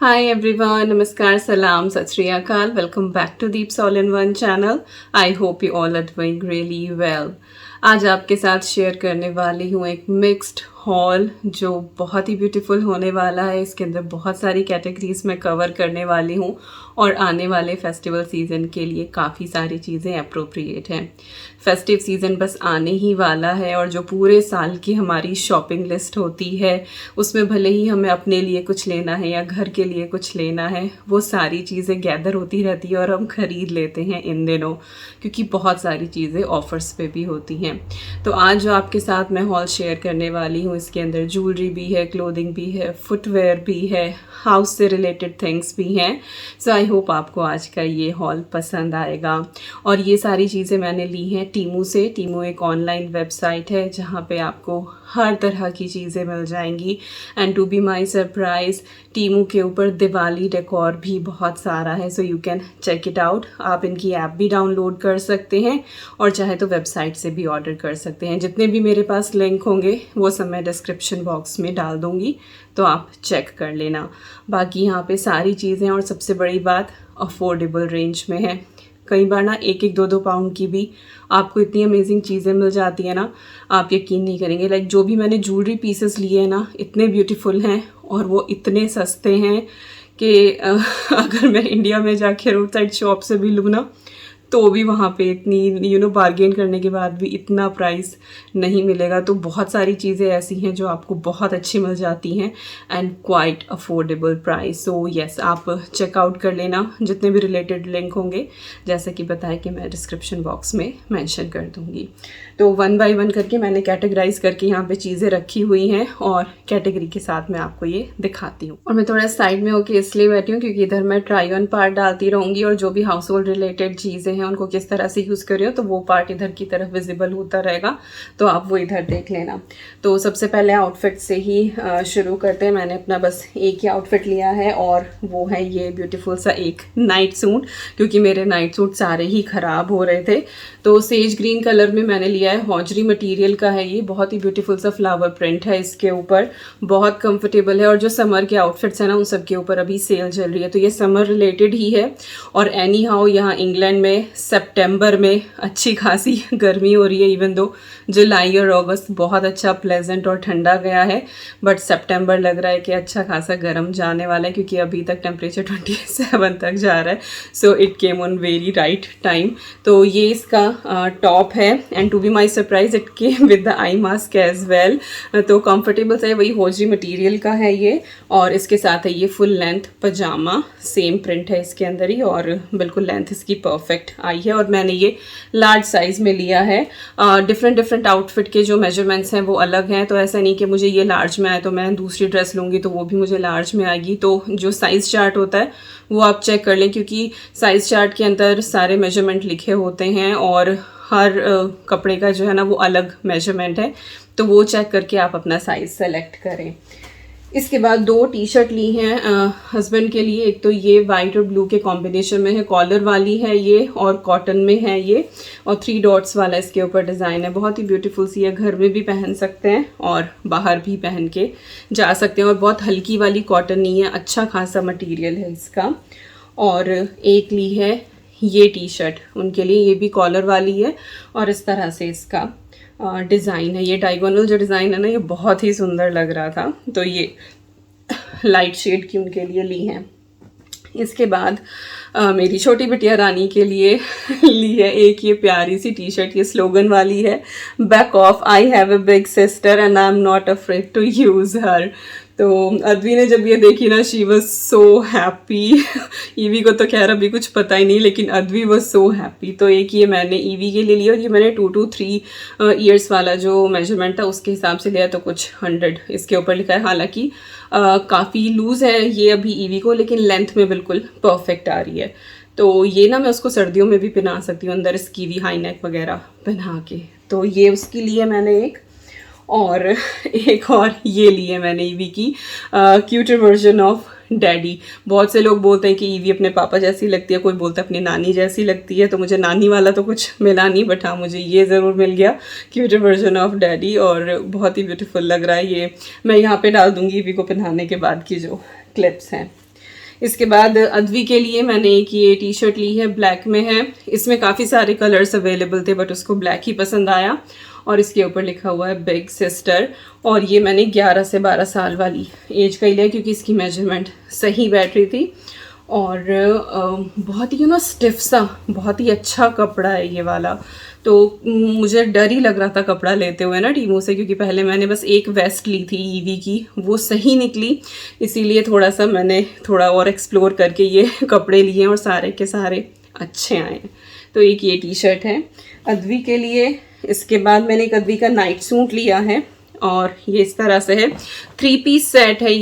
Hi everyone, Namaskar, Salam, Sat Shri Akal. Welcome back to Deeps All in One channel. I hope you all are doing really well. आज आपके साथ share करने वाली हूँ एक mixed hall जो बहुत ही ब्यूटीफुल होने वाला है। इसके अंदर बहुत सारी कैटेगरीज में कवर करने वाली हूँ और आने वाले फेस्टिवल सीज़न के लिए काफ़ी सारी चीज़ें अप्रोप्रिएट हैं। फेस्टिव सीज़न बस आने ही वाला है और जो पूरे साल की हमारी शॉपिंग लिस्ट होती है उसमें भले ही हमें अपने लिए कुछ लेना है या घर के लिए कुछ लेना है, वो सारी चीज़ें गैदर होती रहती है और हम ख़रीद लेते हैं इन दिनों, क्योंकि बहुत सारी चीज़ें ऑफ़र्स पे भी होती हैं। तो आज जो आपके साथ मैं हॉल शेयर करने वाली हूँ, इसके अंदर ज्वेलरी भी है, क्लोथिंग भी है, फुटवेयर भी है, हाउस से रिलेटेड थिंग्स भी हैं। सो आई होप आपको आज का ये हॉल पसंद आएगा। और ये सारी चीज़ें मैंने ली हैं टीमू से। टीमू एक ऑनलाइन वेबसाइट है जहाँ पे आपको हर तरह की चीज़ें मिल जाएंगी। And to be my surprise, Temu के ऊपर दिवाली डेकोर भी बहुत सारा है, so you can check it out. आप इनकी ऐप भी डाउनलोड कर सकते हैं और चाहे तो वेबसाइट से भी ऑर्डर कर सकते हैं। जितने भी मेरे पास लिंक होंगे वो सब मैं डिस्क्रिप्शन बॉक्स में डाल दूँगी, तो आप चेक कर लेना। बाकी यहाँ पे सारी चीज़ें और सबसे बड़ी बात अफोर्डेबल रेंज में है। कई बार ना 1-2 पाउंड की भी आपको इतनी अमेजिंग चीज़ें मिल जाती है ना, आप यकीन नहीं करेंगे। लाइक जो भी मैंने ज्वेलरी पीसेस लिए हैं ना, इतने ब्यूटीफुल हैं और वो इतने सस्ते हैं कि अगर मैं इंडिया में जाके रोड साइड शॉप से भी लूँ ना, तो भी वहाँ पे इतनी बार्गेन करने के बाद भी इतना प्राइस नहीं मिलेगा। तो बहुत सारी चीज़ें ऐसी हैं जो आपको बहुत अच्छी मिल जाती हैं and quite affordable price. So yes, आप चेकआउट कर लेना। जितने भी रिलेटेड लिंक होंगे, जैसे कि बताया कि मैं डिस्क्रिप्शन बॉक्स में मेंशन कर दूँगी। तो 1 बाय 1 करके मैंने कैटेगराइज करके यहाँ पे चीज़ें रखी हुई हैं और कैटेगरी के साथ मैं आपको ये दिखाती हूँ। और मैं थोड़ा साइड में होकर इसलिए बैठी हूँ क्योंकि इधर मैं ट्राई ऑन पार्ट डालती रहूँगी और जो भी हाउस होल्ड रिलेटेड चीज़ें हैं उनको किस तरह से यूज़ कर रही हो, तो वो पार्ट इधर की तरफ विजिबल होता रहेगा, तो आप वो इधर देख लेना। तो सबसे पहले आउटफिट से ही शुरू करते हैं। मैंने अपना बस एक ही आउटफिट लिया है और वो है ये ब्यूटीफुल सा एक नाइट सूट, क्योंकि मेरे नाइट सूट सारे ही ख़राब हो रहे थे। तो सेज ग्रीन कलर में मैंने लिया है, हौजरी मटेरियल का है ये, बहुत ही ब्यूटीफुल सा फ्लावर प्रिंट है इसके ऊपर, बहुत कंफर्टेबल है। और जो समर के आउटफिट्स हैं ना, उन सब के ऊपर अभी सेल चल रही है, तो ये समर रिलेटेड ही है। और एनी हाउ यहाँ इंग्लैंड में सितंबर में अच्छी खासी गर्मी हो रही है, इवन दो जुलाई और अगस्त बहुत अच्छा प्लेजेंट और ठंडा गया है, बट सितंबर लग रहा है कि अच्छा खासा गर्म जाने वाला है, क्योंकि अभी तक टेम्परेचर 27 तक जा रहा है। So it came on very right time. तो ये इसका टॉप है and to be my surprise it came with the eye mask as well. तो कंफर्टेबल है, वही हौजरी मटेरियल का है ये, और इसके साथ है ये फुल लेंथ पजामा, सेम प्रिंट है इसके अंदर ही और बिल्कुल लेंथ इसकी परफेक्ट आई है। और मैंने ये लार्ज साइज में लिया है। डिफरेंट आउटफिट के जो मेजरमेंट्स हैं वो अलग हैं, तो ऐसा नहीं कि मुझे ये लार्ज में आए तो मैं दूसरी ड्रेस लूँगी तो वो भी मुझे लार्ज में आएगी। तो जो साइज़ चार्ट होता है वो आप चेक कर लें, क्योंकि साइज़ चार्ट के अंदर सारे मेजरमेंट लिखे होते हैं और हर कपड़े का जो है ना वो अलग मेजरमेंट है, तो वो चेक करके आप अपना साइज़ सेलेक्ट करें। इसके बाद 2 टी शर्ट ली हैं हस्बैंड के लिए। एक तो ये वाइट और ब्लू के कॉम्बिनेशन में है, कॉलर वाली है ये और कॉटन में है ये, और 3 डॉट्स वाला इसके ऊपर डिज़ाइन है। बहुत ही ब्यूटीफुल सी है, घर में भी पहन सकते हैं और बाहर भी पहन के जा सकते हैं। और बहुत हल्की वाली कॉटन नहीं है, अच्छा खासा मटेरियल है इसका। और एक ली है ये टी शर्ट उनके लिए, ये भी कॉलर वाली है और इस तरह से इसका डिज़ाइन है। ये डायगोनल जो डिज़ाइन है ना, ये बहुत ही सुंदर लग रहा था, तो ये लाइट शेड की उनके लिए ली हैं। इसके बाद मेरी छोटी बिटिया रानी के लिए ली है एक ये प्यारी सी टी शर्ट, ये स्लोगन वाली है, back of I have a big sister and I am not afraid to use her. तो अद्वी ने जब ये देखी ना, शी वॉज सो हैप्पी। ईवी को तो खैर अभी कुछ पता ही नहीं, लेकिन अद्वी वॉज सो हैप्पी। तो एक ये मैंने ईवी के लिए लिया और ये मैंने 2 to 3 ईयर्स वाला जो मेजरमेंट था उसके हिसाब से लिया, तो कुछ 100 इसके ऊपर लिखा है। हालांकि काफ़ी लूज़ है ये अभी ईवी को, लेकिन लेंथ में बिल्कुल परफेक्ट आ रही है। तो ये ना मैं उसको सर्दियों में भी पहना सकती हूँ, अंदर इसकी भी हाई नेक वगैरह पहना के। तो ये उसकी लिए मैंने एक, और एक और ये ली है मैंने ईवी की क्यूटर वर्जन ऑफ डैडी। बहुत से लोग बोलते हैं कि ईवी अपने पापा जैसी लगती है, कोई बोलता है अपनी नानी जैसी लगती है, तो मुझे नानी वाला तो कुछ मिला नहीं, बट हाँ मुझे ये ज़रूर मिल गया क्यूटर वर्जन ऑफ डैडी, और बहुत ही ब्यूटीफुल लग रहा है ये। मैं यहाँ पे डाल दूँगी ईवी को पहनाने के बाद की जो क्लिप्स हैं। इसके बाद अद्वी के लिए मैंने एक ये टी शर्ट ली है, ब्लैक में है। इसमें काफ़ी सारे कलर्स अवेलेबल थे बट उसको ब्लैक ही पसंद आया और इसके ऊपर लिखा हुआ है बिग सिस्टर। और ये मैंने 11 से 12 साल वाली एज का ही लिया क्योंकि इसकी मेजरमेंट सही बैठ रही थी। और बहुत ही स्टिफ सा, बहुत ही अच्छा कपड़ा है ये वाला। तो मुझे डर ही लग रहा था कपड़ा लेते हुए ना टीमू से, क्योंकि पहले मैंने बस एक वेस्ट ली थी ईवी की, वो सही निकली, इसीलिए थोड़ा सा मैंने थोड़ा और एक्सप्लोर करके ये कपड़े लिए और सारे के सारे अच्छे आए। तो एक ये टी शर्ट है अद्वी के लिए। इसके बाद मैंने एक अद्वी का नाइट सूट लिया है और ये इस तरह से है, 3 पीस सेट है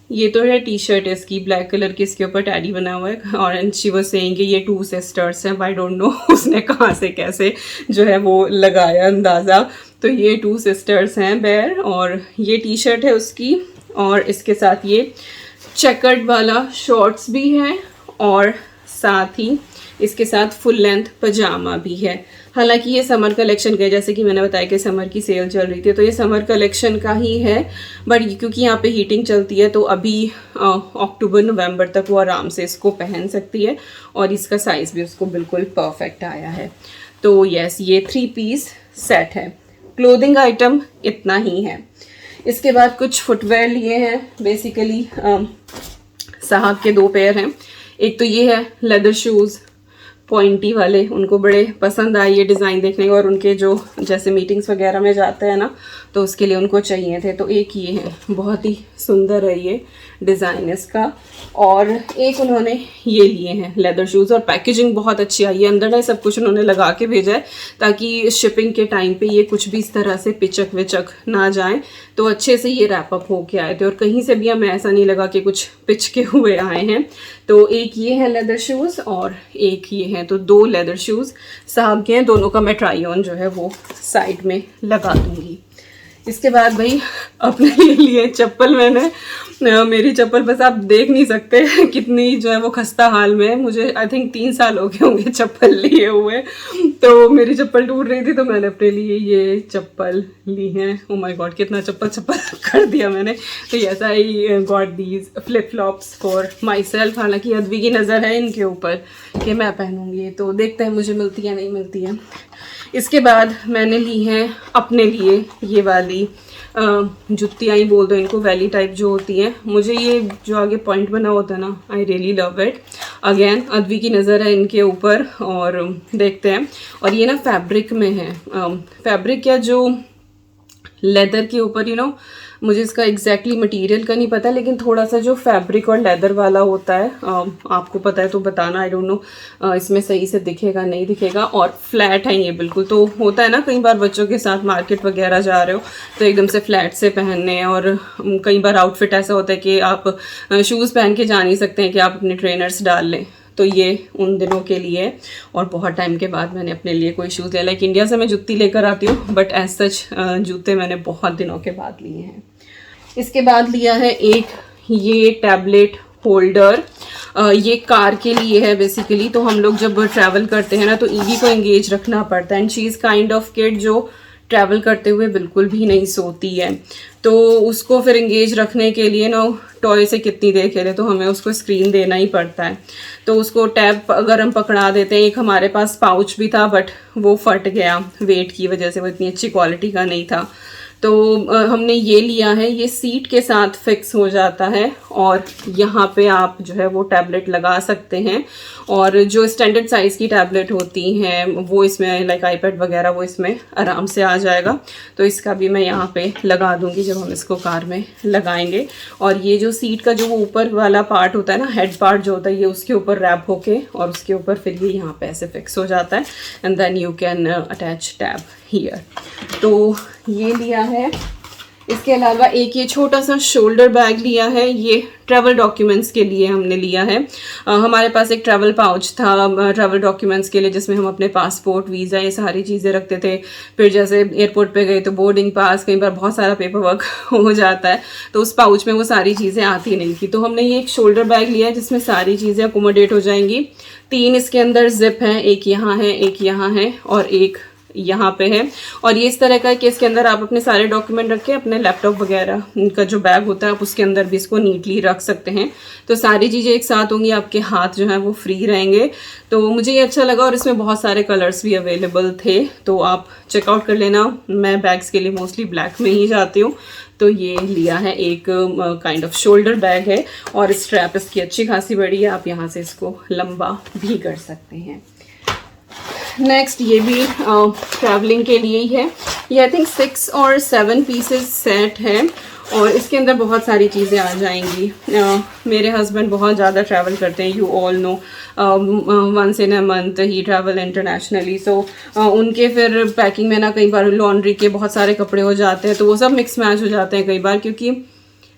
ये तो है टी शर्ट है इसकी ब्लैक कलर की, इसके ऊपर टैडी बना हुआ है और शी वाज सेइंग ये 2 सिस्टर्स हैं। आई डोंट नो उसने कहाँ से कैसे जो है वो लगाया अंदाज़ा। तो ये 2 सिस्टर्स हैं बेयर, और ये टी शर्ट है उसकी, और इसके साथ ये चेकर्ड वाला शॉर्ट्स भी है और साथ ही इसके साथ फुल लेंथ पजामा भी है। हालांकि ये समर कलेक्शन का है, जैसे कि मैंने बताया कि समर की सेल चल रही थी तो ये समर कलेक्शन का ही है, बट क्योंकि यहाँ पे हीटिंग चलती है तो अभी अक्टूबर नवंबर तक वो आराम से इसको पहन सकती है और इसका साइज़ भी उसको बिल्कुल परफेक्ट आया है। तो यस, ये 3 पीस सेट है। क्लोथिंग आइटम इतना ही है। इसके बाद कुछ फुटवेयर लिए हैं, बेसिकली साहब के 2 पेयर हैं। एक तो ये है लेदर शूज़ पॉइंटी वाले, उनको बड़े पसंद आए ये डिज़ाइन देखने को, और उनके जो जैसे मीटिंग्स वगैरह में जाते हैं ना तो उसके लिए उनको चाहिए थे। तो एक ये है, बहुत ही सुंदर है ये डिज़ाइन इसका। और एक उन्होंने ये लिए हैं लेदर शूज़, और पैकेजिंग बहुत अच्छी आई है, अंदर ना सब कुछ उन्होंने लगा के भेजा है ताकि शिपिंग के टाइम पे ये कुछ भी इस तरह से पिचक विचक ना जाए। तो अच्छे से ये रैप अप होके आए थे और कहीं से भी हमें ऐसा नहीं लगा कि कुछ पिचके हुए आए हैं। तो एक ये है लेदर शूज़ और एक ये है, तो 2 लेदर शूज़ साहब के हैं, दोनों का मैं ट्राई ऑन जो है वो साइड में लगा दूंगी। इसके बाद भाई अपने लिए चप्पल मैंने, मेरी चप्पल बस आप देख नहीं सकते कितनी जो है वो खस्ता हाल में है। मुझे आई थिंक 3 साल हो गए होंगे चप्पल लिए हुए। तो मेरी चप्पल टूट रही थी तो मैंने अपने लिए ये चप्पल ली है। ओ माय गॉड, कितना चप्पल कर दिया मैंने। तो yes, I got these flip flops for my self. हालांकि अद्वी की नज़र है इनके ऊपर कि मैं पहनूंगी, तो देखते हैं मुझे मिलती है नहीं मिलती है। इसके बाद मैंने ली है अपने लिए ये वाली जुत्तियाँ ही बोल दो इनको, वैली टाइप जो होती हैं। मुझे ये जो आगे पॉइंट बना होता है ना, I really love it. Again Advi की नज़र है इनके ऊपर और देखते हैं। और ये ना फैब्रिक में है, फैब्रिक या जो लेदर के ऊपर मुझे इसका एग्जैक्टली मटेरियल का नहीं पता, लेकिन थोड़ा सा जो फैब्रिक और लेदर वाला होता है, आपको पता है तो बताना। आई डोंट नो इसमें सही से दिखेगा नहीं दिखेगा। और फ्लैट है ये बिल्कुल। तो होता है ना कई बार बच्चों के साथ मार्केट वगैरह जा रहे हो तो एकदम से फ्लैट से पहनने, और कई बार आउटफिट ऐसा होता है कि आप शूज़ पहन के जा नहीं सकते हैं कि आप अपने ट्रेनर्स डाल लें। तो ये उन दिनों के लिए, और बहुत टाइम के बाद मैंने अपने लिए कोई शूज़ लिया। लाइक इंडिया से मैं जूती लेकर आती हूँ बट एज सच जूते मैंने बहुत दिनों के बाद लिए हैं। इसके बाद लिया है एक ये टैबलेट होल्डर, ये कार के लिए है बेसिकली। तो हम लोग जब ट्रैवल करते हैं ना तो ईवी को एंगेज रखना पड़ता है, and she is kind of kid जो ट्रैवल करते हुए बिल्कुल भी नहीं सोती है। तो उसको फिर एंगेज रखने के लिए ना टॉय से कितनी देर खेले, तो हमें उसको स्क्रीन देना ही पड़ता है। तो उसको टैब अगर हम पकड़ा देते हैं, एक हमारे पास पाउच भी था बट वो फट गया वेट की वजह से, वो इतनी अच्छी क्वालिटी का नहीं था। तो हमने ये लिया है, ये सीट के साथ फिक्स हो जाता है और यहाँ पे आप जो है वो टैबलेट लगा सकते हैं। और जो स्टैंडर्ड साइज़ की टैबलेट होती हैं वो इसमें लाइक आईपैड वगैरह वो इसमें आराम से आ जाएगा। तो इसका भी मैं यहाँ पे लगा दूँगी जब हम इसको कार में लगाएंगे। और ये जो सीट का जो वो ऊपर वाला पार्ट होता है ना, हेड पार्ट जो होता है, ये उसके ऊपर रैप होके और उसके ऊपर फिर ये यहाँ पे ऐसे फिक्स हो जाता है, and then you can attach tab here. तो ये लिया है। इसके अलावा एक ये छोटा सा शोल्डर बैग लिया है, ये ट्रैवल डॉक्यूमेंट्स के लिए हमने लिया है। हमारे पास एक ट्रैवल पाउच था ट्रैवल डॉक्यूमेंट्स के लिए, जिसमें हम अपने पासपोर्ट, वीज़ा, ये सारी चीज़ें रखते थे। फिर जैसे एयरपोर्ट पे गए तो बोर्डिंग पास, कई बार बहुत सारा पेपर वर्क हो जाता है तो उस पाउच में वो सारी चीज़ें आती नहीं थी। तो हमने ये एक शोल्डर बैग लिया है जिसमें सारी चीज़ें अकोमोडेट हो जाएंगी। 3 इसके अंदर जिप हैं, एक यहाँ है, एक यहाँ है और एक यहाँ पे है। और ये इस तरह का है कि इसके अंदर आप अपने सारे डॉक्यूमेंट रख के अपने लैपटॉप वगैरह का जो बैग होता है आप उसके अंदर भी इसको नीटली रख सकते हैं। तो सारी चीज़ें एक साथ होंगी, आपके हाथ जो हैं वो फ्री रहेंगे। तो मुझे ये अच्छा लगा और इसमें बहुत सारे कलर्स भी अवेलेबल थे, तो आप चेकआउट कर लेना। मैं बैग्स के लिए मोस्टली ब्लैक में ही जाती हूँ। तो ये लिया है, एक काइंड ऑफ शोल्डर बैग है और स्ट्रैप इसकी अच्छी खासी बड़ी है, आप यहाँ से इसको लंबा भी कर सकते हैं। नेक्स्ट ये भी ट्रैवलिंग के लिए ही है। ये आई थिंक 6 और 7 पीसेस सेट है और इसके अंदर बहुत सारी चीज़ें आ जाएंगी। मेरे हस्बैंड बहुत ज़्यादा ट्रैवल करते हैं, you all know, once in a month ही ट्रैवल इंटरनेशनली। सो उनके फिर पैकिंग में ना कई बार लॉन्ड्री के बहुत सारे कपड़े हो जाते हैं, तो वो सब मिक्स मैच हो जाते हैं कई बार, क्योंकि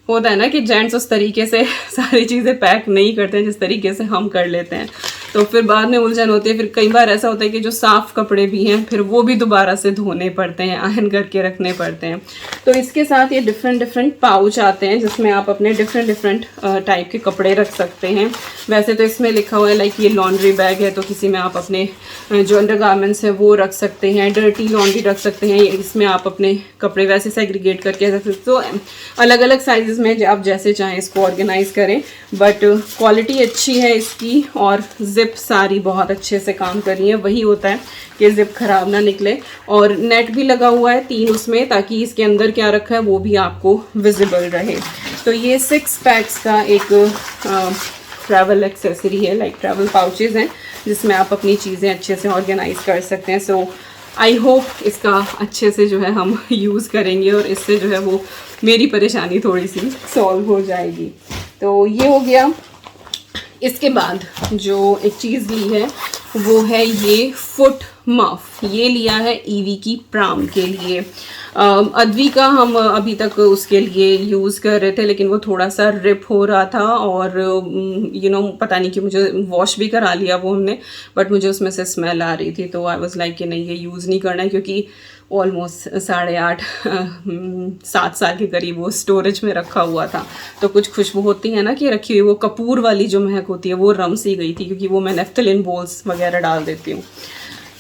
होता है ना कि जेंट्स उस तरीके से सारी चीज़ें पैक नहीं करते हैं जिस तरीके से हम कर लेते हैं, तो फिर बाद में उलझन होती है। फिर कई बार ऐसा होता है कि जो साफ़ कपड़े भी हैं फिर वो भी दोबारा से धोने पड़ते हैं, आयरन करके रखने पड़ते हैं। तो इसके साथ ये डिफरेंट पाउच आते हैं जिसमें आप अपने डिफरेंट टाइप के कपड़े रख सकते हैं। वैसे तो इसमें लिखा हुआ है लाइक ये लॉन्ड्री बैग है, तो किसी में आप अपने जो अंडर गारमेंट्स हैं वो रख सकते हैं, डर्टी लॉन्ड्री रख सकते हैं, इसमें आप अपने कपड़े वैसे सेग्रीगेट करके रख सकते हैं। तो अलग अलग साइजेस में आप जैसे चाहें इसको ऑर्गेनाइज करें, बट क्वालिटी अच्छी है इसकी और जिप सारी बहुत अच्छे से काम कर रही है। वही होता है कि जिप खराब ना निकले। और नेट भी लगा हुआ है 3 उसमें, ताकि इसके अंदर क्या रखा है वो भी आपको विजिबल रहे। तो ये 6 पैक्स का एक ट्रैवल एक्सेसरी है, लाइक ट्रैवल पाउचेस हैं जिसमें आप अपनी चीज़ें अच्छे से ऑर्गेनाइज कर सकते हैं। सो आई होप इसका अच्छे से जो है हम यूज़ करेंगे और इससे जो है वो मेरी परेशानी थोड़ी सी सॉल्व हो जाएगी। तो ये हो गया। इसके बाद जो एक चीज़ ली है वो है ये फुट मफ। ये लिया है ईवी की प्राम के लिए। अद्वी का हम अभी तक उसके लिए यूज़ कर रहे थे, लेकिन वो थोड़ा सा रिप हो रहा था और पता नहीं कि मुझे वॉश भी करा लिया वो हमने, बट मुझे उसमें से स्मेल आ रही थी। तो आई वाज लाइक कि नहीं, ये यूज़ नहीं करना है, क्योंकि ऑलमोस्ट 8.5-7 साल के करीब वो स्टोरेज में रखा हुआ था। तो कुछ खुशबू होती है ना कि रखी हुई, वो कपूर वाली जो महक होती है वो रम सी गई थी, क्योंकि वो मैं नेफ्थलिन बॉल्स वगैरह डाल देती हूँ।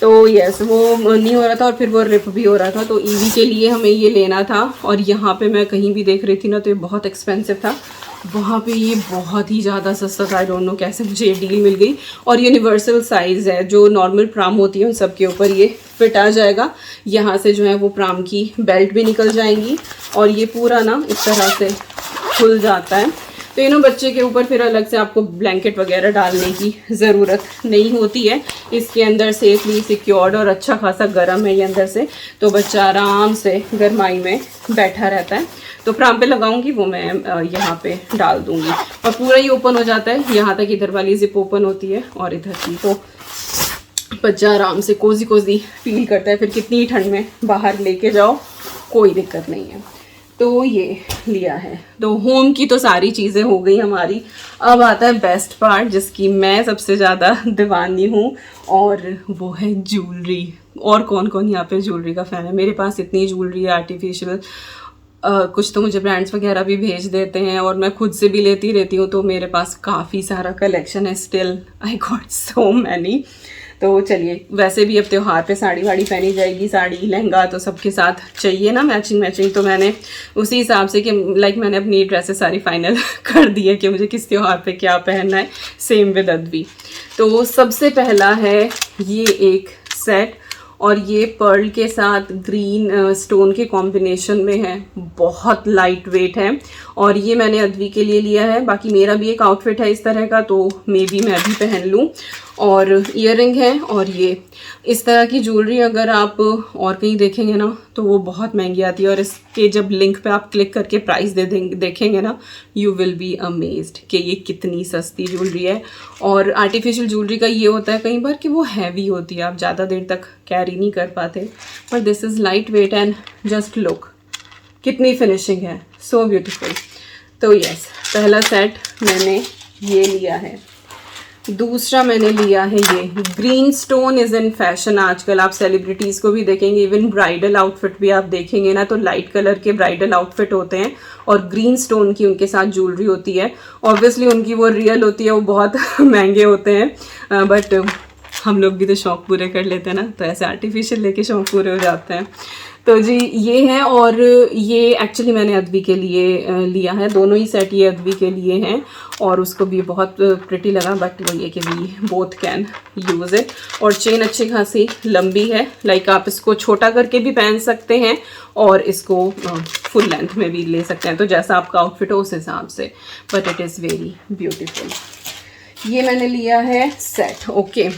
तो यस, वो नहीं हो रहा था और फिर वो रिप भी हो रहा था। तो ईवी के लिए हमें ये लेना था और यहाँ पे मैं कहीं भी देख रही थी ना तो ये बहुत एक्सपेंसिव था, वहाँ पे ये बहुत ही ज़्यादा सस्ता था। आई डोंट नो कैसे मुझे ये डील मिल गई। और यूनिवर्सल साइज़ है, जो नॉर्मल प्राम होती है उन सब के ऊपर ये फिट आ जाएगा। यहाँ से जो है वो प्राम की बेल्ट भी निकल जाएंगी और ये पूरा ना इस तरह से खुल जाता है। तो बच्चे के ऊपर फिर अलग से आपको ब्लैंकेट वगैरह डालने की ज़रूरत नहीं होती है। इसके अंदर सेफली सिक्योर्ड और अच्छा खासा गर्म है ये अंदर से, तो बच्चा आराम से गर्माई में बैठा रहता है। तो प्राम पे लगाऊंगी वो मैं यहाँ पे डाल दूंगी और पूरा ही ओपन हो जाता है। यहाँ तक इधर वाली जिप ओपन होती है और इधर की, तो बच्चा आराम से कोजी फील करता है। फिर कितनी ठंड में बाहर लेके जाओ, कोई दिक्कत नहीं है। तो ये लिया है। तो होम की तो सारी चीज़ें हो गई हमारी। अब आता है बेस्ट पार्ट, जिसकी मैं सबसे ज़्यादा दीवानी हूँ, और वो है ज्वेलरी। और कौन कौन यहाँ पे ज्वेलरी का फ़ैन है? मेरे पास इतनी ज्वेलरी है आर्टिफिशियल, कुछ तो मुझे ब्रांड्स वगैरह भी भेज देते हैं और मैं खुद से भी लेती रहती हूँ। तो मेरे पास काफ़ी सारा कलेक्शन है। Still I got so many. तो चलिए, वैसे भी अब त्योहार पे साड़ी वाड़ी पहनी जाएगी, साड़ी लहंगा तो सबके साथ चाहिए ना, मैचिंग। तो मैंने उसी हिसाब से कि मैंने अपनी ड्रेसेस सारी फाइनल कर दी है कि मुझे किस त्योहार पे क्या पहनना है। Same with Advi. तो सबसे पहला है ये एक सेट, और ये पर्ल के साथ ग्रीन स्टोन के कॉम्बिनेशन में है। बहुत लाइट वेट है और ये मैंने अद्वी के लिए लिया है। बाकी मेरा भी एक आउटफिट है इस तरह का, तो मे बी मैं भी पहन लूँ। और ईयरिंग है, और ये इस तरह की ज्वेलरी अगर आप और कहीं देखेंगे ना तो वो बहुत महंगी आती है, और इसके जब लिंक पे आप क्लिक करके प्राइस देखेंगे ना, यू विल बी अमेज्ड कि ये कितनी सस्ती ज्वेलरी है। और आर्टिफिशियल ज्वेलरी का ये होता है कई बार कि वो हैवी होती है, आप ज़्यादा देर तक कैरी नहीं कर पाते, पर this is light weight and just look कितनी फिनिशिंग है, सो ब्यूटीफुल। तो यस, पहला सेट मैंने ये लिया है। दूसरा मैंने लिया है ये green stone is in fashion आजकल। आप सेलिब्रिटीज़ को भी देखेंगे, इवन ब्राइडल आउटफिट भी आप देखेंगे ना तो लाइट कलर के ब्राइडल आउटफिट होते हैं और ग्रीन स्टोन की उनके साथ ज्वेलरी होती है। ऑब्वियसली उनकी वो रियल होती है, वो बहुत महंगे होते हैं, बट हम लोग भी तो शौक़ पूरे कर लेते हैं ना, तो ऐसे आर्टिफिशियल लेके शौक़ पूरे हो जाते हैं। तो जी ये है, और ये एक्चुअली मैंने अद्वी के लिए लिया है, दोनों ही सेट ये अद्वी के लिए हैं और उसको भी बहुत प्रिटी लगा, बट वो ये कि we both can use it. और चेन अच्छी खासी लंबी है, लाइक आप इसको छोटा करके भी पहन सकते हैं और इसको फुल लेंथ में भी ले सकते हैं, तो जैसा आपका आउटफिट हो उस हिसाब से, but it is very beautiful. ये मैंने लिया है सेट। ओके,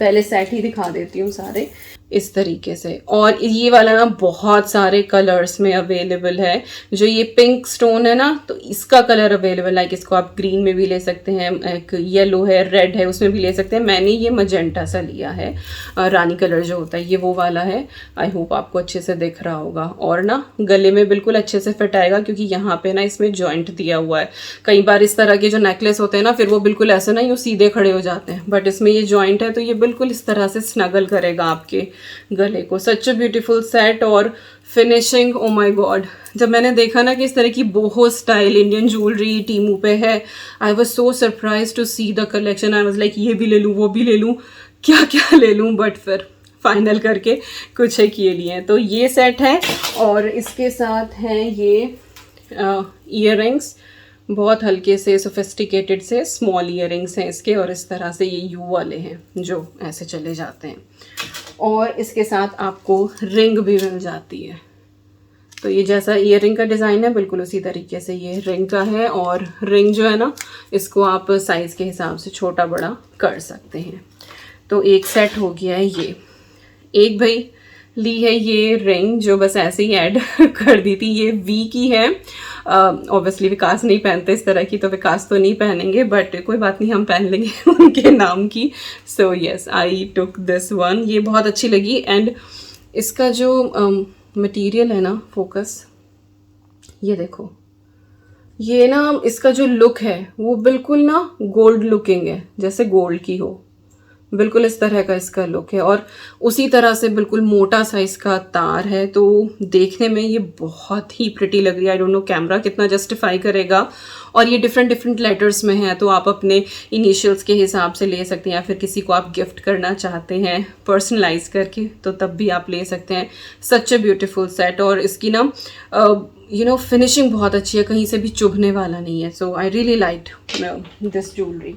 पहले सेट ही दिखा देती हूँ सारे इस तरीके से। और ये वाला ना बहुत सारे कलर्स में अवेलेबल है। जो ये पिंक स्टोन है ना, तो इसका कलर अवेलेबल है, लाइक इसको आप ग्रीन में भी ले सकते हैं, एक येलो है, रेड है, उसमें भी ले सकते हैं। मैंने ये मजेंटा सा लिया है, रानी कलर जो होता है ये वो वाला है। आई होप आपको अच्छे से दिख रहा होगा, और ना गले में बिल्कुल अच्छे से फिट आएगा, क्योंकि यहाँ पे ना इसमें जॉइंट दिया हुआ है। कई बार इस तरह के जो नेकलेस होते हैं ना, फिर वो बिल्कुल ऐसे ना यूँ सीधे खड़े हो जाते हैं, बट इसमें ये जॉइंट है, तो ये बिल्कुल इस तरह से स्नगल करेगा आपके गले को। Such a beautiful set. और फिनिशिंग, ओ माय गॉड, जब मैंने देखा ना कि इस तरह की boho style Indian jewellery Temu पे है, I was so surprise to see the collection. I was like ये भी ले लूँ, वो भी ले लूँ, क्या क्या ले लूँ, बट फिर फाइनल करके कुछ एक ये लिए हैं। तो ये सेट है, और इसके साथ हैं ये ईयररिंग्स, बहुत हल्के से सोफिस्टिकेटेड से स्मॉल ईयररिंग्स हैं इसके, और इस तरह से ये यू वाले हैं जो ऐसे चले जाते हैं। और इसके साथ आपको रिंग भी मिल जाती है, तो ये जैसा ईयररिंग का डिज़ाइन है बिल्कुल उसी तरीके से ये रिंग का है। और रिंग जो है ना, इसको आप साइज़ के हिसाब से छोटा बड़ा कर सकते हैं। तो एक सेट हो गया है ये। एक भाई ली है ये रिंग, जो बस ऐसे ही ऐड कर दी थी, ये वी की है। ऑब्वियसली विकास नहीं पहनते इस तरह की, तो विकास तो नहीं पहनेंगे, बट कोई बात नहीं, हम पहन लेंगे उनके नाम की। So yes, I took this one, ये बहुत अच्छी लगी। एंड इसका जो मटेरियल है ना, फोकस, ये देखो, ये ना इसका जो लुक है वो बिल्कुल ना गोल्ड लुकिंग है, जैसे गोल्ड की हो, बिल्कुल इस तरह का इसका लुक है। और उसी तरह से बिल्कुल मोटा सा इसका तार है, तो देखने में ये बहुत ही प्रिटी लग रही है। आई डोंट नो कैमरा कितना जस्टिफाई करेगा। और ये डिफरेंट डिफरेंट लेटर्स में है, तो आप अपने इनिशियल्स के हिसाब से ले सकते हैं, या फिर किसी को आप गिफ्ट करना चाहते हैं पर्सनलाइज करके, तो तब भी आप ले सकते हैं। सच ए ब्यूटीफुल सेट। और इसकी ना फिनिशिंग बहुत अच्छी है, कहीं से भी चुभने वाला नहीं है। So I really like this jewellery.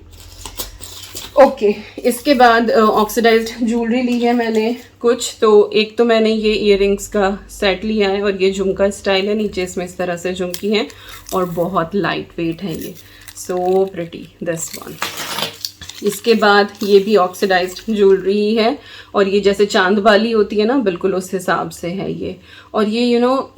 Okay, इसके बाद ऑक्सीडाइज्ड ज्वेलरी ली है मैंने कुछ। तो एक तो मैंने ये इयररिंग्स का सेट लिया है, और ये झुमका स्टाइल है, नीचे इसमें इस तरह से झुमकी है, और बहुत लाइट वेट है ये। So pretty this one. इसके बाद ये भी ऑक्सीडाइज्ड ज्वेलरी ही है, और ये जैसे चांद वाली होती है ना, बिल्कुल उस हिसाब से है ये। और ये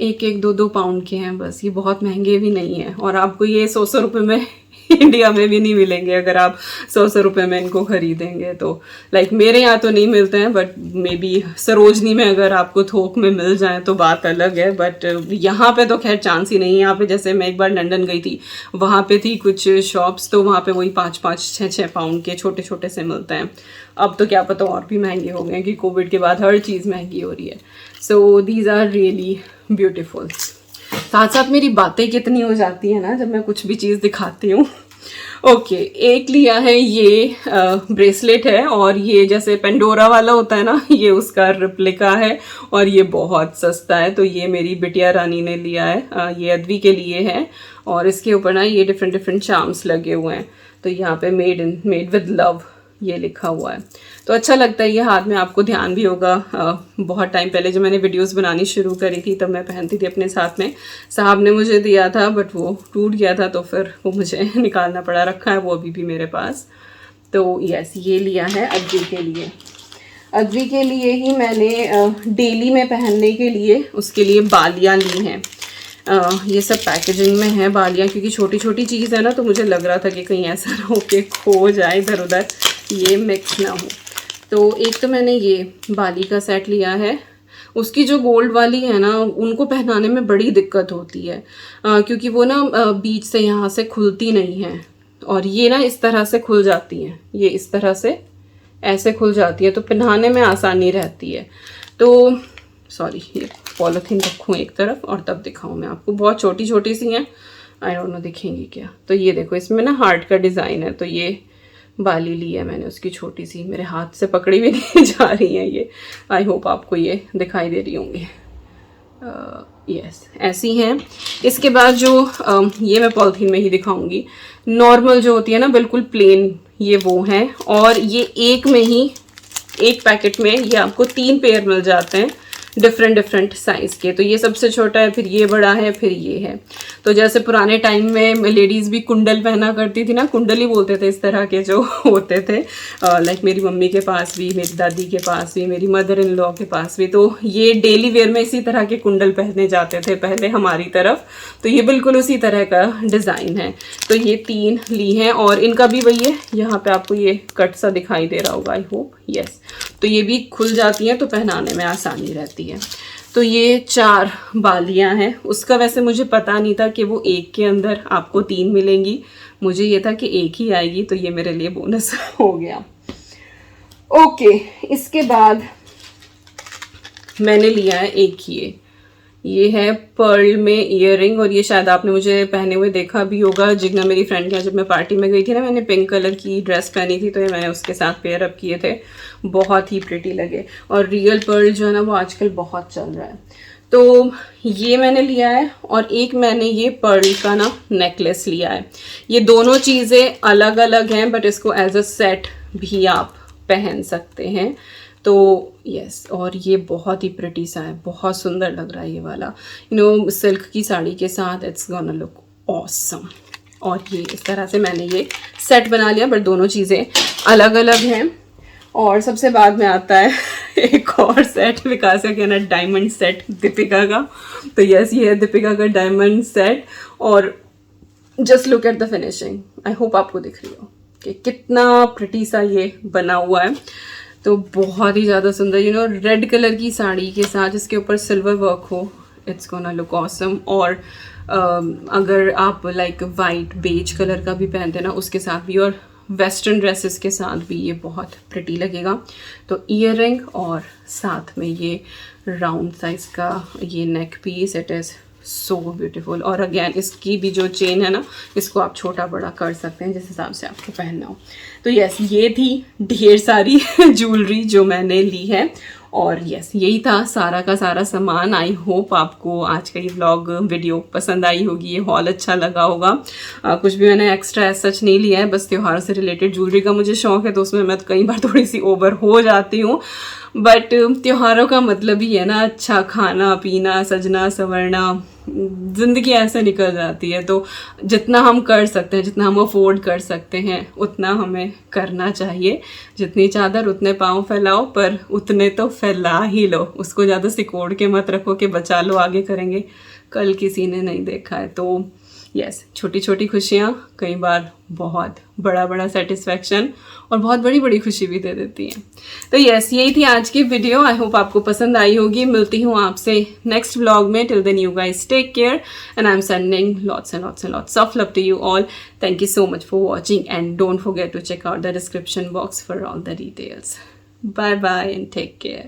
एक एक दो पाउंड के हैं बस, ये बहुत महंगे भी नहीं है। और आपको ये 100 रुपये में इंडिया में भी नहीं मिलेंगे, अगर आप 100 रुपये में इनको खरीदेंगे तो। लाइक मेरे यहाँ तो नहीं मिलते हैं, बट मे बी सरोजनी में अगर आपको थोक में मिल जाए तो बात अलग है, बट यहाँ पे तो खैर चांस ही नहीं है। यहाँ पे जैसे मैं एक बार लंदन गई थी, वहाँ पे थी कुछ शॉप्स, तो वहाँ पे वही 5-5, 6-6 पाउंड के छोटे छोटे से मिलते हैं। अब तो क्या पता और भी महंगे हो गए, कि कोविड के बाद हर चीज़ महंगी हो रही है। So these are really beautiful. साथ साथ मेरी बातें कितनी हो जाती है ना जब मैं कुछ भी चीज़ दिखाती हूँ। ओके, एक लिया है ये ब्रेसलेट है, और ये जैसे पेंडोरा वाला होता है ना, ये उसका रिप्लिका है, और ये बहुत सस्ता है। तो ये मेरी बिटिया रानी ने लिया है, ये अद्वी के लिए है। और इसके ऊपर ना ये डिफरेंट डिफरेंट चार्म्स लगे हुए हैं, तो यहाँ पे मेड विद लव ये लिखा हुआ है। तो अच्छा लगता है ये हाथ में, आपको ध्यान भी होगा। बहुत टाइम पहले जब मैंने वीडियोस बनानी शुरू करी थी, तब मैं पहनती थी अपने साथ में। साहब ने मुझे दिया था, बट वो टूट गया था, तो फिर वो मुझे निकालना पड़ा। रखा है वो अभी भी मेरे पास। तो यस, ये लिया है अद्वी के लिए। अद्वी के लिए ही मैंने डेली में पहनने के लिए उसके लिए बालियाँ ली हैं। ये सब पैकेजिंग में है बालियाँ, क्योंकि छोटी छोटी चीज़ है ना, तो मुझे लग रहा था कि कहीं ऐसा ना हो के खो जाए इधर उधर, ये मिक्स ना हो। तो एक तो मैंने ये बाली का सेट लिया है। उसकी जो गोल्ड वाली है ना, उनको पहनाने में बड़ी दिक्कत होती है, क्योंकि वो ना बीच से यहाँ से खुलती नहीं है, और ये ना इस तरह से खुल जाती हैं, ये इस तरह से ऐसे खुल जाती है, तो पहनाने में आसानी रहती है। तो सॉरी, ये पॉलीथीन रखूँ एक तरफ और तब दिखाऊँ मैं आपको। बहुत छोटी छोटी सी हैं, आई डोंट नो दिखेंगी क्या। तो ये देखो, इसमें ना हार्ट का डिज़ाइन है, तो ये बाली ली है मैंने उसकी छोटी सी, मेरे हाथ से पकड़ी भी नहीं जा रही है ये। आई होप आपको ये दिखाई दे रही होंगी। यस ऐसी हैं। इसके बाद जो ये मैं पॉलिथीन में ही दिखाऊंगी, नॉर्मल जो होती है ना बिल्कुल प्लेन, ये वो हैं। और ये एक में ही, एक पैकेट में ये आपको 3 पेयर मिल जाते हैं डिफरेंट साइज़ के। तो ये सबसे छोटा है, फिर ये बड़ा है, फिर ये है। तो जैसे पुराने टाइम में लेडीज़ भी कुंडल पहना करती थी ना, कुंडल ही बोलते थे इस तरह के जो होते थे, लाइक मेरी मम्मी के पास भी, मेरी दादी के पास भी, मेरी मदर इन लॉ के पास भी। तो ये डेली वेयर में इसी तरह के कुंडल पहने जाते थे पहले हमारी तरफ। तो ये बिल्कुल उसी तरह का डिज़ाइन है। तो ये 3 ली हैं और इनका भी वही है, यहाँ पे आपको ये कट सा दिखाई दे रहा होगा, आई होप। यस, तो ये भी खुल जाती हैं तो पहनाने में आसानी रहती है। तो ये 4 बालियां हैं। उसका वैसे मुझे पता नहीं था कि वो एक के अंदर आपको 3 मिलेंगी, मुझे ये था कि एक ही आएगी, तो ये मेरे लिए बोनस हो गया। ओके, इसके बाद मैंने लिया है एक ये है पर्ल में ईयररिंग, और ये शायद आपने मुझे पहने हुए देखा भी होगा जिग्ना मेरी फ्रेंड के यहाँ जब मैं पार्टी में गई थी ना, मैंने पिंक कलर की ड्रेस पहनी थी, तो ये मैंने उसके साथ पेयर अप किए थे, बहुत ही प्रिटी लगे। और रियल पर्ल जो है ना वो आजकल बहुत चल रहा है, तो ये मैंने लिया है। और एक मैंने ये पर्ल का ना नेकलेस लिया है। ये दोनों चीज़ें अलग अलग हैं, बट इसको एज अ सेट भी आप पहन सकते हैं। तो यस, और ये बहुत ही प्रिटी सा है, बहुत सुंदर लग रहा है ये वाला, सिल्क की साड़ी के साथ। It's gonna look awesome. और ये इस तरह से मैंने ये सेट बना लिया, बट दोनों चीज़ें अलग अलग हैं। और सबसे बाद में आता है एक और सेट, विकास का कहना डायमंड सेट दीपिका का। तो यस, ये है दीपिका का डायमंड सेट। और just look at the finishing, I hope आपको दिख रही हो कि कितना प्रिटी सा ये बना हुआ है। तो बहुत ही ज़्यादा सुंदर, रेड कलर की साड़ी के साथ इसके ऊपर सिल्वर वर्क हो, इट्स गोना लुक ऑसम। और अगर आप लाइक वाइट बेज कलर का भी पहनते हैं ना उसके साथ भी, और वेस्टर्न ड्रेसेस के साथ भी ये बहुत प्रिटी लगेगा। तो ईयररिंग और साथ में ये राउंड साइज का ये neck piece, it is so beautiful. और अगेन इसकी भी जो चेन है ना, इसको आप छोटा बड़ा कर सकते हैं जिस हिसाब से आपको पहनना हो। तो यस, ये थी ढेर सारी ज्वेलरी जो मैंने ली है। और यस, यही था सारा का सारा सामान। आई होप आपको आज का ये व्लॉग वीडियो पसंद आई होगी, ये हॉल अच्छा लगा होगा। कुछ भी मैंने एक्स्ट्रा सच नहीं लिया है, बस त्योहार से रिलेटेड ज्वेलरी का मुझे शौक है, तो उसमें मैं कई बार थोड़ी सी ओवर हो जाती हूँ। बट त्योहारों का मतलब ही है ना अच्छा खाना पीना, सजना संवरना, ज़िंदगी ऐसे निकल जाती है। तो जितना हम कर सकते हैं, जितना हम अफोर्ड कर सकते हैं, उतना हमें करना चाहिए। जितनी चादर उतने पाँव फैलाओ, पर उतने तो फैला ही लो, उसको ज़्यादा सिकोड़ के मत रखो कि बचा लो, आगे करेंगे, कल किसी ने नहीं देखा है। तो यस, छोटी छोटी खुशियाँ कई बार बहुत बड़ा बड़ा सेटिस्फैक्शन और बहुत बड़ी बड़ी खुशी भी दे देती हैं। तो यस, यही थी आज की वीडियो। आई होप आपको पसंद आई होगी। मिलती हूँ आपसे नेक्स्ट व्लॉग में। Till then you guys take care and I am sending lots and lots and lots of love to you all. Thank you so much for watching, and don't forget to check out the description box for all the details. Bye bye and take care.